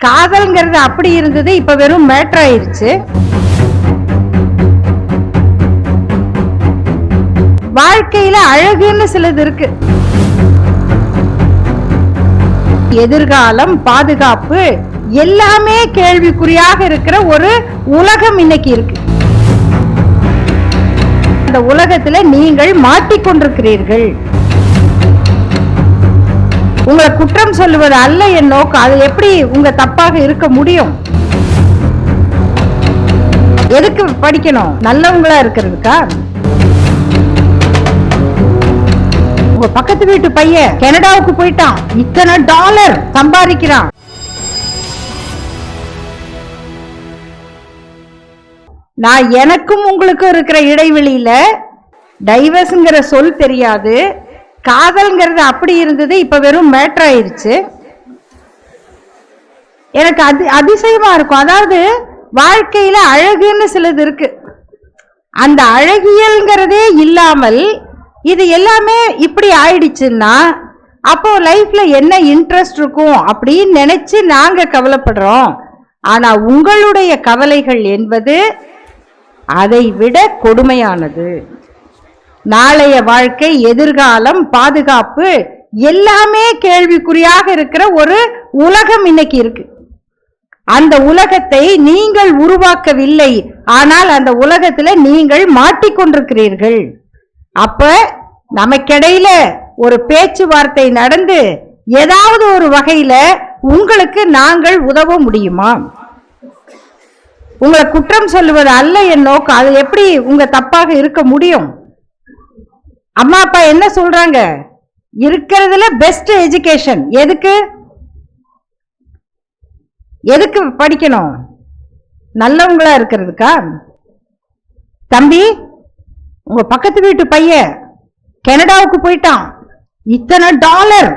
காதல்ங்கிறது அப்படி இருந்தது, இப்ப வெறும் மேட்டர் ஆயிருச்சு. வாழ்க்கையில அழகுன்னு சிலது இருக்கு. எதிர்காலம், பாதுகாப்பு எல்லாமே கேள்விக்குறியாக இருக்கிற ஒரு உலகம் இன்னைக்கு இருக்கு. அந்த உலகத்துல நீங்கள் மாட்டிக்கொண்டிருக்கிறீர்கள். உங்களை குற்றம் சொல்லுவது அல்ல என் நோக்கம். அது எப்படி உங்க தப்பாக இருக்க முடியும்? எதுக்கு படிக்கணும்? நல்லவங்களா இருக்கிறதுக்கா? உங்க பக்கத்து வீட்டு பையன் கனடாவுக்கு போயிட்டான், இத்தனை டாலர் சம்பாதிக்கிறான். நான் எனக்கும் உங்களுக்கும் இருக்கிற இடைவெளியில டைவர்ஸ்ங்கிற சொல் தெரியாது. காதல்ங்கிறது அப்படி இருந்தது, இப்ப வெறும் மேட்டர் ஆயிருச்சு. எனக்கு அதிசயமா இருக்கும். அதாவது வாழ்க்கையில அழகுன்னு சிலது இருக்கு. அந்த அழகியல்ங்கிறதே இல்லாமல் இது எல்லாமே இப்படி ஆயிடுச்சுன்னா அப்போ லைஃப்ல என்ன இன்ட்ரெஸ்ட் இருக்கும் அப்படின்னு நினைச்சு நாங்க கவலைப்படுறோம். ஆனா உங்களுடைய கவலைகள் என்பது அதை விட கொடுமையானது. நாளைய வாழ்க்கை, எதிர்காலம், பாதுகாப்பு எல்லாமே கேள்விக்குறியாக இருக்கிற ஒரு உலகம் இன்னைக்கு இருக்கு. அந்த உலகத்தை நீங்கள் உருவாக்கவில்லை, ஆனால் அந்த உலகத்துல நீங்கள் மாட்டிக்கொண்டிருக்கிறீர்கள். அப்ப நமக்கிடையில ஒரு பேச்சுவார்த்தை நடந்து ஏதாவது ஒரு வகையில உங்களுக்கு நாங்கள் உதவ முடியுமா? உங்களை குற்றம் சொல்லுவது அல்ல என் நோக்கம். அது எப்படி உங்க தப்பாக இருக்க முடியும்? அம்மா அப்பா என்ன சொல்றாங்க? இருக்கிறதுல பெஸ்ட் எஜுகேஷன் எதுக்கு? எதுக்கு படிக்கணும்? நல்லவங்களா இருக்கிறதுக்கா? தம்பி, உங்க பக்கத்து வீட்டு பையன் கனடாவுக்கு போயிட்டான், இத்தனை டாலர்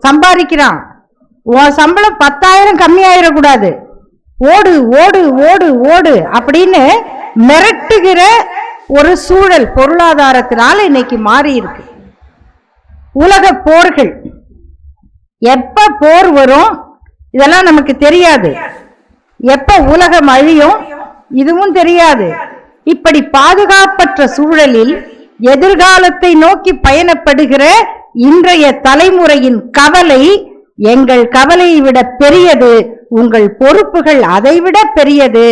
சம்பாதிக்கிறான், உன் சம்பளம் 10,000 கம்மியாயிடக்கூடாது, ஓடு ஓடு ஓடு ஓடு அப்படின்னு மிரட்டுகிற ஒரு சூழல் பொருளாதாரத்தினால இன்னைக்கு மாறி இருக்கு. உலக போர்கள், எப்ப போர் வரும் இதெல்லாம் நமக்கு தெரியாது. எப்ப உலகம் அழியும் இதுவும் தெரியாது. இப்படி பாதுகாப்பற்ற சூழலில் எதிர்காலத்தை நோக்கி பயணப்படுகிற இன்றைய தலைமுறையின் கவலை எங்கள் கவலையை விட பெரியது. உங்கள் பொறுப்புகள் அதை விட பெரியது.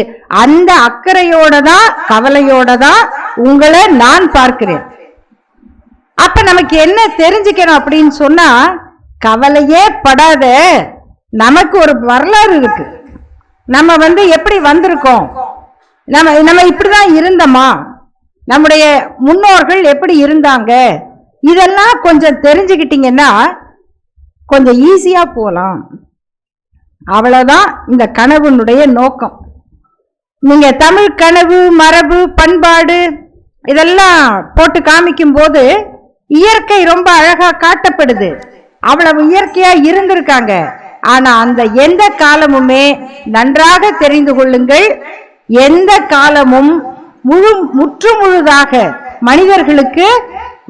அந்த அக்கறையோட தான், கவலையோட தான் உங்களை நான் பார்க்கிறேன். அப்ப நமக்கு என்ன தெரிஞ்சுக்கணும் அப்படின்னு சொன்னா, கவலையே படாத, நமக்கு ஒரு வரலாறு இருக்கு. நம்ம எப்படி வந்திருக்கோம், நம்ம இப்படிதான் இருந்தோமா, நம்முடைய முன்னோர்கள் எப்படி இருந்தாங்க, இதெல்லாம் கொஞ்சம் தெரிஞ்சுக்கிட்டீங்கன்னா கொஞ்சம் ஈஸியா போலாம். அவ்வளவுதான் இந்த கனவுனுடைய நோக்கம். நீங்க தமிழ் கனவு, மரபு, பண்பாடு இதெல்லாம் போட்டு காமிக்கும் போது இயற்கை ரொம்ப அழகா காட்டப்படுது. அவ்வளவு இயற்கையா இருந்திருக்காங்க. ஆனா அந்த எந்த காலமுமே நன்றாக தெரிந்து கொள்ளுங்கள், எந்த காலமும் முற்றுமுழுதாக மனிதர்களுக்கு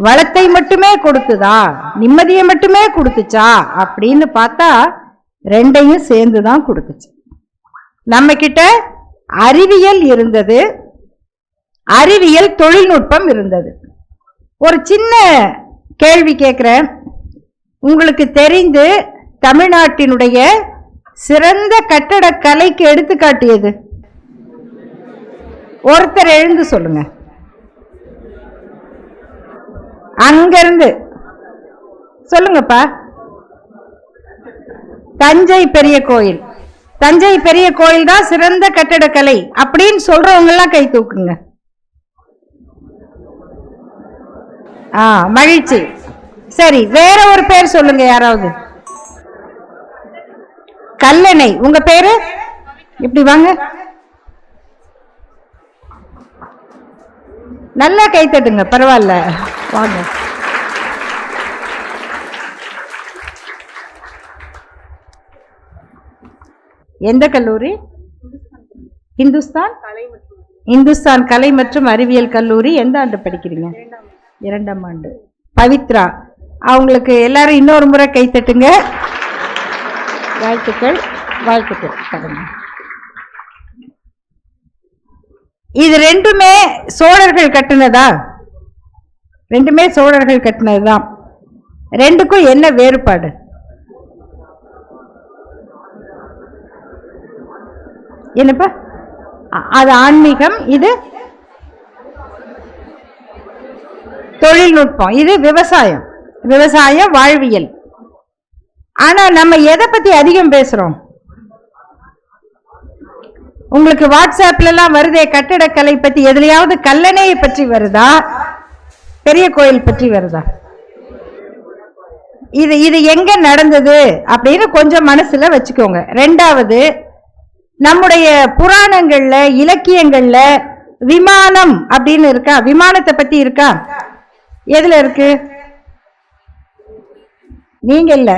வளத்தை மட்டுமே கொடுத்துதா, நிம்மதியை மட்டுமே கொடுத்துச்சா அப்படின்னு பார்த்தா ரெண்டையும் சேர்ந்துதான் கொடுத்துச்சு. நம்ம கிட்ட அறிவியல் இருந்தது, அறிவியல் தொழில்நுட்பம் இருந்தது. ஒரு சின்ன கேள்வி கேட்கிறேன். உங்களுக்கு தெரிந்து தமிழ்நாட்டினுடைய சிறந்த கட்டடக்கலைக்கு எடுத்துக்காட்டியது ஒருத்தர் எழுந்து சொல்லுங்க. அங்கிருந்து சொல்லுங்கப்பா. தஞ்சை பெரிய கோயில். தஞ்சை பெரிய கோயில் தான் சிறந்த கட்டடக்கலை அப்படின்னு சொல்றவங்க எல்லாம் கை தூக்குங்க. மகிழ்ச்சி. சரி, வேற ஒரு பேர் சொல்லுங்க யாராவது. கல்லணை. உங்க பேரு? இப்படி வாங்க, நல்லா கை தட்டுங்க, பரவாயில்ல, வாங்க. எந்த கல்லூரி? இந்துஸ்தான் கலை மற்றும் அறிவியல் கல்லூரி. எந்த ஆண்டு படிக்கிறீங்க? 2ஆம் ஆண்டு. பவித்ரா, அவங்களுக்கு எல்லாரும் இன்னொரு முறை கை தட்டுங்க. வாழ்த்துக்கள். வாழ்த்துக்கள். இது ரெண்டுமே சோழர்கள் கட்டினதா? ரெண்டுமே சோழர்கள் கட்டினதுதான். ரெண்டுக்கும் என்ன வேறுபாடு? என்னப்பா? அது ஆன்மீகம், இது தொழில்நுட்பம், இது விவசாயம். விவசாயம் வாழ்வியல். ஆனா நம்ம எதை பத்தி அதிகம் பேசுறோம்? உங்களுக்கு வாட்ஸ்அப்ல எல்லாம் வருதே கட்டடக்கலை பத்தி, எதுலையாவது கல்லணையை பற்றி வருதா? பெரிய கோயில் பற்றி வருதா? இது இது எங்க நடந்தது அப்படின்னு கொஞ்சம் மனசுல வச்சுக்கோங்க. ரெண்டாவது, நம்முடைய புராணங்கள்ல இலக்கியங்கள்ல விமானம் அப்படின்னு இருக்கா? விமானத்தை பத்தி இருக்கா? எதுல இருக்கு? நீங்க இல்ல,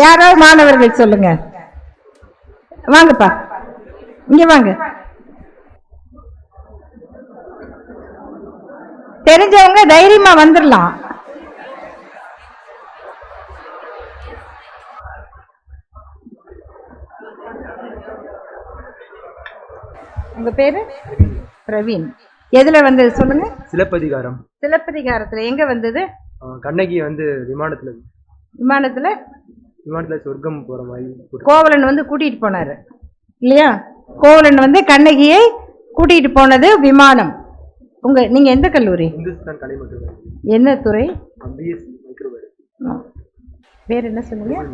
யாராவது மாணவர்கள் சொல்லுங்க. வாங்கப்பா, இங்க வாங்க. தெரிஞ்சவங்க தைரியமா வந்துடலாம். உங்க பேரு? பிரவீன். எதுல வந்தது சொல்லுங்க? சிலப்பதிகாரம். சிலப்பதிகாரத்துல எங்க வந்தது? கண்ணகி வந்து விமானத்துல சொர்க்கம் போற மாதிரி கோவலன் வந்து கூட்டிட்டு போனாரு இல்லையா? கோவலன் வந்து கண்ணகியை கூட்டிட்டு போனது விமானம். நீங்க எந்த கல்லூரி? இந்துஸ்தான் கலை மற்றும் என்ன துறை? பேர் என்ன சொன்னீங்க?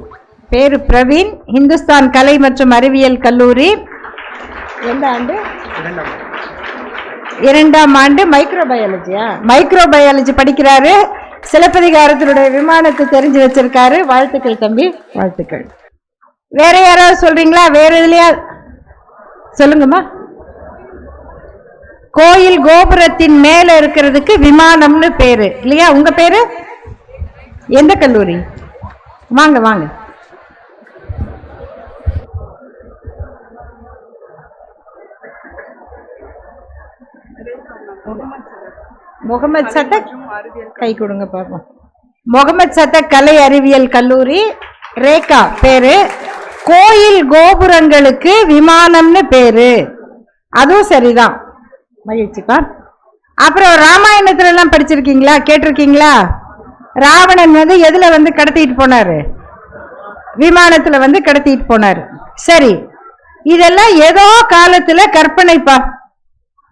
பேரு பிரவீன். இந்துஸ்தான் கலை மற்றும் அறிவியல் கல்லூரி. எந்த ஆண்டு? 2ஆம் ஆண்டு. மைக்ரோபயாலஜியா? மைக்ரோபயாலஜி படிக்கிறாரு. சிலப்பதிகாரத்தினுடைய விமானத்தை தெரிஞ்சு வச்சிருக்காரு. வாழ்த்துக்கள் தம்பி, வாழ்த்துக்கள். வேற யாராவது சொல்றீங்களா? வேற எதுலயா சொல்லுங்கம்மா. கோயில் கோபுரத்தின் மேல இருக்கிறதுக்கு விமானம்னு பேரு இல்லையா? உங்க பேரு? எந்த கல்லூரி? வாங்க வாங்க. முகமது சதக், கை கொடுங்க பாப்போம். முகமது சதக் கலை அறிவியல் கல்லூரி. ரேகா பேரு. கோயில் கோபுரங்களுக்கு விமானம்னு பேரு. அதுவும் சரிதான், மகிழ்ச்சிப்பா. அப்புறம் ராமாயணத்துல எல்லாம் படிச்சிருக்கீங்களா? கேட்டிருக்கீங்களா? ராவணன் வந்து எதுல வந்து கடத்திட்டு போனாரு? விமானத்துல வந்து கடத்திட்டு போனாரு. சரி, இதெல்லாம் ஏதோ காலத்துல கற்பனைப்பா.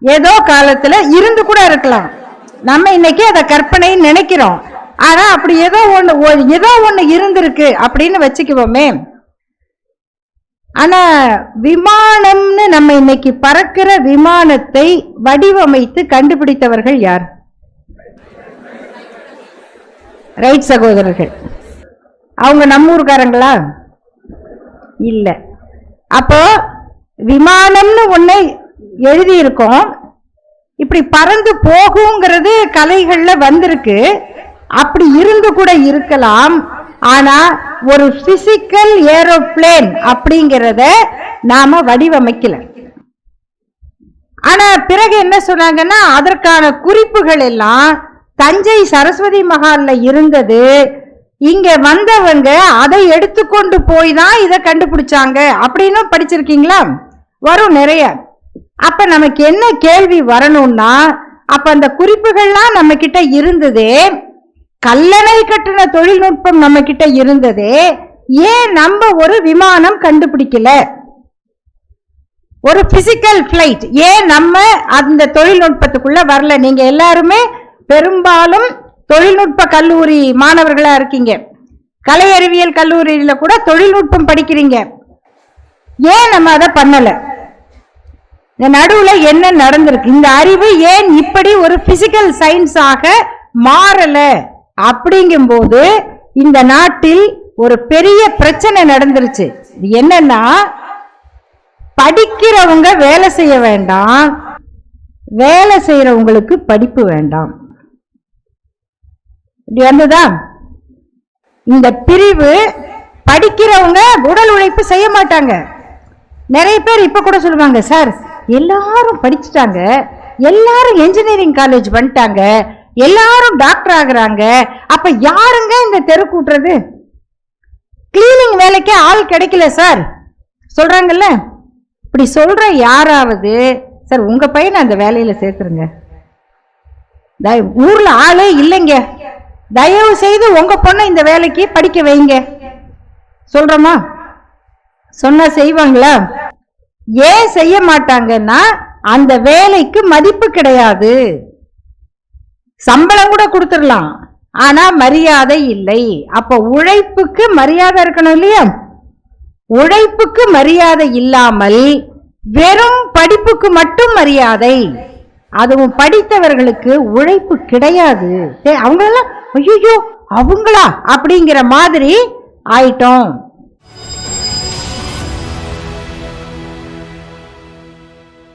ஏதோ காலத்துல இருந்து கூட இருக்கலாம். நம்ம இன்னைக்கு அதை கற்பனை நினைக்கிறோம். ஆனா அப்படி ஏதோ ஒண்ணு இருந்திருக்கு அப்படின்னு வச்சுக்குவோமே. ஆனா விமானம்னு நம்ம இன்னைக்கு பறக்கிற விமானத்தை வடிவமைத்து கண்டுபிடித்தவர்கள் யார்? ரைட் சகோதரர்கள். அவங்க நம்ம ஊர்காரங்களா? இல்ல. அப்போ விமானம்னு ஒண்ணு எழுதி இருக்கோம். இப்படி பறந்து போகுங்கிறது கலைகள்ல வந்திருக்கு. அப்படி இருந்து கூட இருக்கலாம். ஆனா ஒரு பிசிக்கல் ஏரோப்ளேன் அப்படிங்கிறத நாம வடிவமைக்கல. ஆனா பிறகு என்ன சொன்னாங்கன்னா, அதற்கான குறிப்புகள் எல்லாம் தஞ்சை சரஸ்வதி மகால்ல இருந்தது. இங்க வந்தவங்க அதை எடுத்துக்கொண்டு போய் தான் இதை கண்டுபிடிச்சாங்க அப்படின்னு படிச்சிருக்கீங்களா? வரும் நிறைய. அப்ப நமக்கு என்ன கேள்வி வரணும்னா, அப்ப அந்த குறிப்புகள்லாம் நம்ம கிட்ட இருந்தது, கல்லணை கட்டின தொழில்நுட்பம் நம்ம கிட்ட இருந்தது, ஏன் நம்ம ஒரு விமானம் கண்டுபிடிக்கல? ஒரு பிசிக்கல் பிளைட் ஏன் நம்ம அந்த தொழில்நுட்பத்துக்குள்ள வரல? நீங்க எல்லாருமே பெரும்பாலும் தொழில்நுட்ப கல்லூரி மாணவர்களா இருக்கீங்க. கலை அறிவியல் கல்லூரியில கூட தொழில்நுட்பம் படிக்கிறீங்க. ஏன் நம்ம அதை பண்ணல? இந்த நடுவுல என்ன நடந்திருக்கு? இந்த அறிவு ஏன் இப்படி ஒரு பிசிக்கல் சயின்ஸாக மாறல? அப்படிங்கும் போது இந்த நாட்டில் ஒரு பெரிய பிரச்சனை நடந்துருச்சு. என்னன்னா, படிக்கிறவங்க வேலை செய்ய வேண்டாம், வேலை செய்யறவங்களுக்கு படிப்பு வேண்டாம். இப்படி வந்ததா இந்த பிரிவு? படிக்கிறவங்க உடல் உழைப்பு செய்ய மாட்டாங்க. நிறைய பேர் இப்ப கூட சொல்லுவாங்க, சார் எல்லாரும் படிச்சுட்டாங்க, எல்லாரும் என்ஜினியரிங் காலேஜ் பண்ணிட்டாங்க, எல்லாரும் டாக்டர் ஆகுறாங்க, அப்ப யாருங்க இந்த தெரு கூட்டுறது? கிளீனிங் வேலைக்கு ஆள் கிடைக்கல சார் சொல்றாங்கல்ல. இப்படி சொல்ற யாராவது சார் உங்க பையனை அந்த வேலையில சேர்த்துருங்க, ஊர்ல ஆளே இல்லைங்க, தயவு செய்து உங்க பொண்ணை இந்த வேலைக்கு படிக்க வைங்க சொல்றோமா? சொன்னா செய்வாங்களா? ஏன் செய்ய மாட்டாங்கன்னா அந்த வேலைக்கு மதிப்பு கிடையாது. சம்பளம் கூட கொடுத்துடலாம், ஆனா மரியாதை இல்லை. அப்ப உழைப்புக்கு மரியாதை இருக்கணும் இல்லையா? உழைப்புக்கு மரியாதை இல்லாமல் வெறும் படிப்புக்கு மட்டும் மரியாதை, அதுவும் படித்தவர்களுக்கு உழைப்பு கிடையாது. அவங்களெல்லாம் ஐயோ அவங்களா அப்படிங்கிற மாதிரி ஆயிட்டோம்.